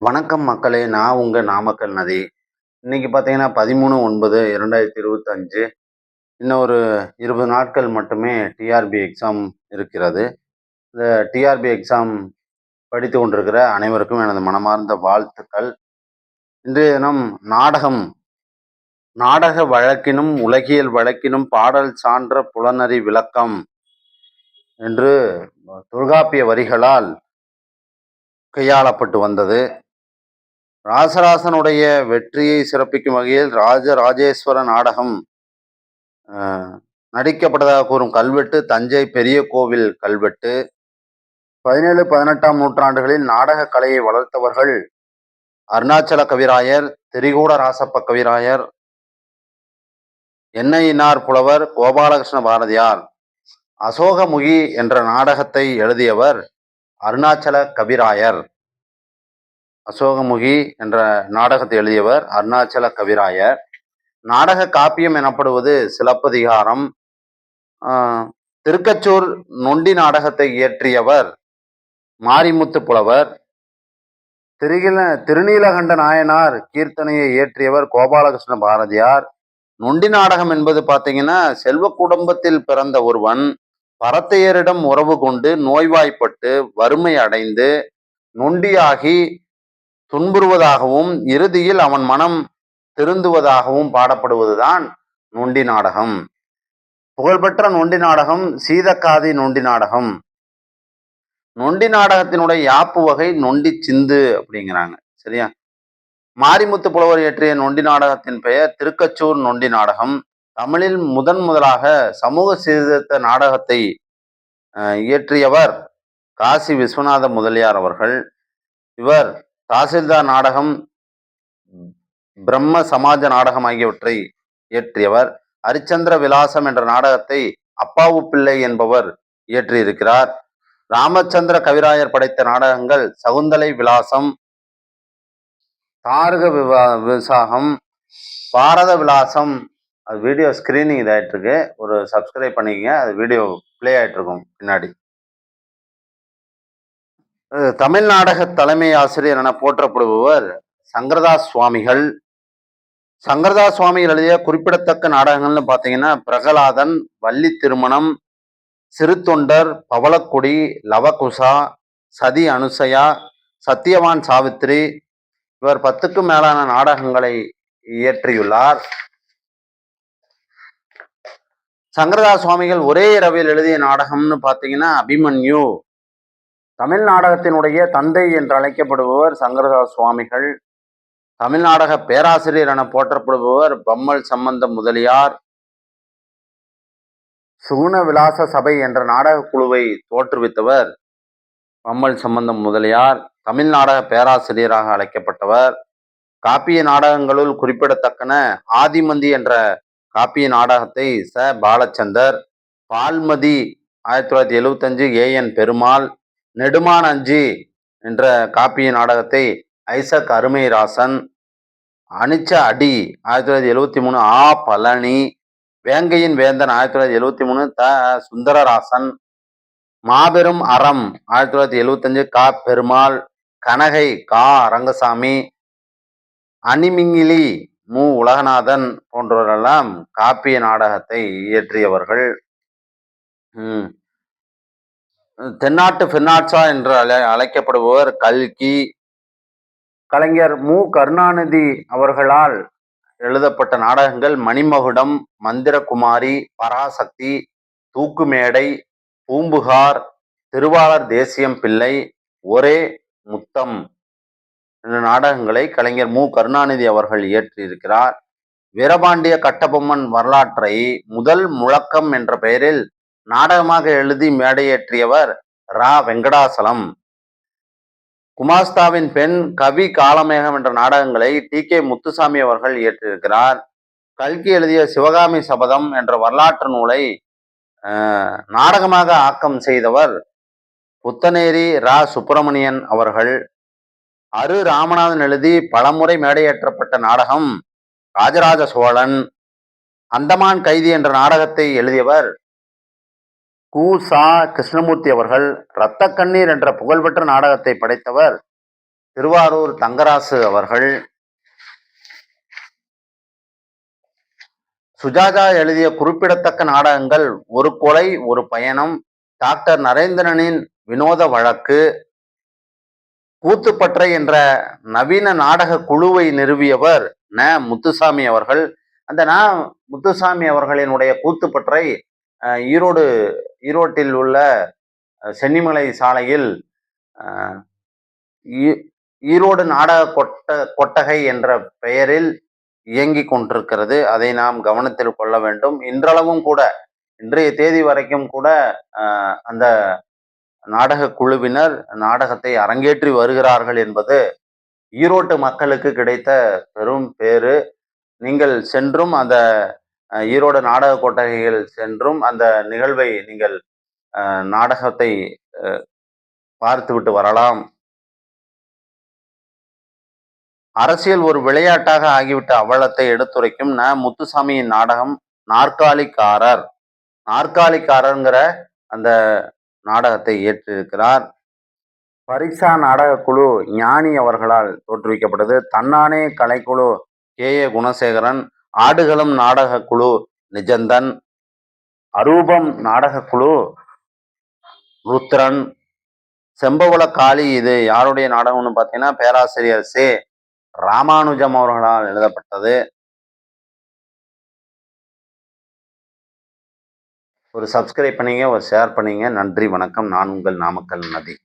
வணக்கம் மக்களே! நான் உங்க நாமக்கல் நதி. இன்னைக்கு பார்த்தீங்கன்னா 13/9/2025. இன்னும் ஒரு 20 நாட்கள் மட்டுமே டிஆர்பி எக்ஸாம் இருக்கிறது. இந்த டிஆர்பி எக்ஸாம் படித்துக் கொண்டிருக்கிற அனைவருக்கும் எனது மனமார்ந்த வாழ்த்துக்கள். இன்றைய தினம் நாடகம், நாடக வழக்கினும் உலகியல் வழக்கினும் பாடல் சான்ற புலனறி விளக்கம் என்று தொல்காப்பிய வரிகளால் கையாளப்பட்டு வந்தது. ராசராசனுடைய வெற்றியை சிறப்பிக்கும் வகையில் ராஜராஜேஸ்வர நாடகம் நடிக்கப்பட்டதாக கூறும் கல்வெட்டு தஞ்சை பெரிய கோவில் கல்வெட்டு. 17, 18ஆம் நூற்றாண்டுகளில் நாடக கலையை வளர்த்தவர்கள் அருணாச்சல கவிராயர், திரிகூட ராசப்ப கவிராயர், எண்ணெயினார் புலவர், கோபாலகிருஷ்ண பாரதியார். அசோகமுகி என்ற நாடகத்தை எழுதியவர் அருணாச்சல கவிராயர். அசோகமுகி என்ற நாடகத்தை எழுதியவர் அருணாச்சல கவிராயர். நாடக காப்பியம் எனப்படுவது சிலப்பதிகாரம். திருக்கச்சூர் நொண்டி நாடகத்தை இயற்றியவர் மாரிமுத்து புலவர். திருநீலகண்ட நாயனார் கீர்த்தனையை இயற்றியவர் கோபாலகிருஷ்ண பாரதியார். நொண்டி நாடகம் என்பது பார்த்தீங்கன்னா, செல்வ குடும்பத்தில் பிறந்த ஒருவன் பரத்தையரிடம் உறவு கொண்டு நோய்வாய்ப்பட்டு வறுமை அடைந்து நொண்டியாகி துன்புறுவதாகவும் இறுதியில் அவன் மனம் திருந்துவதாகவும் பாடப்படுவதுதான் நொண்டி நாடகம். புகழ்பெற்ற நொண்டி நாடகம் சீதக்காதி நொண்டி நாடகம். நொண்டி நாடகத்தினுடைய யாப்பு வகை நொண்டி சிந்து அப்படிங்கிறாங்க. சரியா? மாரிமுத்து புலவர் இயற்றிய நொண்டி நாடகத்தின் பெயர் திருக்கச்சூர் நொண்டி நாடகம். தமிழில் முதலாக சமூக சீர்திருத்த நாடகத்தை இயற்றியவர் காசி விஸ்வநாத முதலியார் அவர்கள். இவர் தாசில்தார் நாடகம், பிரம்ம சமாஜ நாடகம் ஆகியவற்றை இயற்றியவர். ஹரிச்சந்திர விலாசம் என்ற நாடகத்தை அப்பாவு பிள்ளை என்பவர் இயற்றியிருக்கிறார். ராமச்சந்திர கவிராயர் படைத்த நாடகங்கள் சகுந்தலை விலாசம், தாரக விசாகம், பாரத விலாசம். அது வீடியோ ஸ்கிரீனிங் இதாயிட்டு இருக்கு, ஒரு சப்ஸ்கிரைப் பண்ணிக்கங்க. அது வீடியோ பிளே ஆயிட்டு இருக்கும் பின்னாடி. தமிழ் நாடக தலைமை ஆசிரியர் என போற்றப்படுபவர் சங்கரதாஸ் சுவாமிகள். சங்கரதாஸ் சுவாமிகள் எழுதிய குறிப்பிடத்தக்க நாடகங்கள்னு பார்த்தீங்கன்னா பிரகலாதன், வள்ளி திருமணம், சிறு தொண்டர், பவளக்குடி, லவகுசா, சதி அனுசயா, சத்தியவான் சாவித்திரி. இவர் 10க்கும் மேலான நாடகங்களை இயற்றியுள்ளார். சங்கரதாஸ் சுவாமிகள் ஒரே இரவில் எழுதிய நாடகம்னு பார்த்தீங்கன்னா அபிமன்யு. தமிழ் நாடகத்தினுடைய தந்தை என்று அழைக்கப்படுபவர் சங்கரதாஸ் சுவாமிகள். தமிழ் நாடக பேராசிரியர் என போற்றப்படுபவர் பம்மல் சம்பந்த முதலியார். சுகுண விலாச சபை என்ற நாடக குழுவை தோற்றுவித்தவர் பம்மல் சம்பந்தம் முதலியார். தமிழ் நாடக பேராசிரியராக அழைக்கப்பட்டவர். காப்பிய நாடகங்களுள் குறிப்பிடத்தக்கன ஆதிமந்தி என்ற காப்பிய நாடகத்தை பாலச்சந்தர், பால்மதி 1975 ஏஎன் பெருமாள், நெடுமான் அஞ்சி என்ற காப்பிய நாடகத்தை ஐசக் அருமைராசன், அனிச்ச அடி 1973 பழனி, வேங்கையின் வேந்தன் 1973 சுந்தரராசன், மாபெரும் அறம் 1975 பெருமாள், கனகை அரங்கசாமி, அணிமிங்கிலி உலகநாதன் போன்றவரெல்லாம் காப்பிய நாடகத்தை இயற்றியவர்கள். தென்னாட்டு பெர்னாட்சா என்று அழைக்கப்படுபவர் கல்கி. கலைஞர் கருணாநிதி அவர்களால் எழுதப்பட்ட நாடகங்கள் மணிமகுடம், மந்திரகுமாரி, பராசக்தி, தூக்குமேடை, பூம்புகார், திருவாளர் தேசியம் பிள்ளை, ஒரே முத்தம் என்ற நாடகங்களை கலைஞர் கருணாநிதி அவர்கள் இயற்றியிருக்கிறார். வீரபாண்டிய கட்டபொம்மன் வரலாற்றை முதல் முழக்கம் என்ற பெயரில் நாடகமாக எழுதி மேடையேற்றியவர் வெங்கடாசலம். குமாஸ்தாவின் பெண், கவி காலமேகம் என்ற நாடகங்களை கே முத்துசாமி அவர்கள் இயற்றியிருக்கிறார். கல்கி எழுதிய சிவகாமி சபதம் என்ற வரலாற்று நூலை நாடகமாக ஆக்கம் செய்தவர் புத்தனேரி சுப்பிரமணியன் அவர்கள். ராமநாதன் எழுதி பலமுறை மேடையேற்றப்பட்ட நாடகம் ராஜராஜ சோழன். அந்தமான் கைதி என்ற நாடகத்தை எழுதியவர் கிருஷ்ணமூர்த்தி அவர்கள். இரத்த கண்ணீர் என்ற புகழ்பெற்ற நாடகத்தை படைத்தவர் திருவாரூர் தங்கராசு அவர்கள், சுஜாதா எழுதிய குறிப்பிடத்தக்க நாடகங்கள் ஒரு கொலை ஒரு பயணம், டாக்டர் நரேந்திரனின் வினோத வழக்கு, கூத்துப்பற்றை என்ற நவீன நாடக குழுவை நிறுவியவர் முத்துசாமி அவர்கள். அந்த முத்துசாமி அவர்களினுடைய கூத்துப்பற்றை ஈரோடு ஈரோட்டில் உள்ள சென்னிமலை சாலையில் ஈரோடு நாடக கொட்டகை என்ற பெயரில் இயங்கிக் கொண்டிருக்கிறது. அதை நாம் கவனத்தில் கொள்ள வேண்டும். இன்றளவும் கூட, இன்றைய தேதி வரைக்கும் கூட அந்த நாடக குழுவினர் நாடகத்தை அரங்கேற்றி வருகிறார்கள் என்பது ஈரோட்டு மக்களுக்கு கிடைத்த பெரும் பேரு. நீங்கள் சென்றும் அந்த ஈரோடு நாடக கொட்டகைகள் சென்றும் அந்த நிகழ்வை நீங்கள் நாடகத்தை பார்த்துவிட்டு வரலாம். அரசியல் ஒரு விளையாட்டாக ஆகிவிட்ட அவலத்தை எடுத்துரைக்கும் முத்துசாமியின் நாடகம் நாற்காலிக்காரர். நாற்காலிக்காரர்ங்கிற அந்த நாடகத்தை ஏற்றிருக்கிறார். பரீட்சா நாடக குழு ஞானி அவர்களால் தோற்றுவிக்கப்பட்டது. தன்னானே கலைக்குழு KA குணசேகரன், ஆடுகளம் நாடக குழு நிஜந்தன், அரூபம் நாடக குழு ருத்ரன், செம்பவள காளி இது யாருடைய நாடகம்னு பார்த்தீங்கன்னா பேராசிரியர் சே ராமானுஜம் அவர்களால் எழுதப்பட்டது. ஒரு சப்ஸ்கிரைப் பண்ணீங்க, ஒரு ஷேர் பண்ணீங்க. நன்றி, வணக்கம். நான் உங்கள் நாமக்கல் நதி.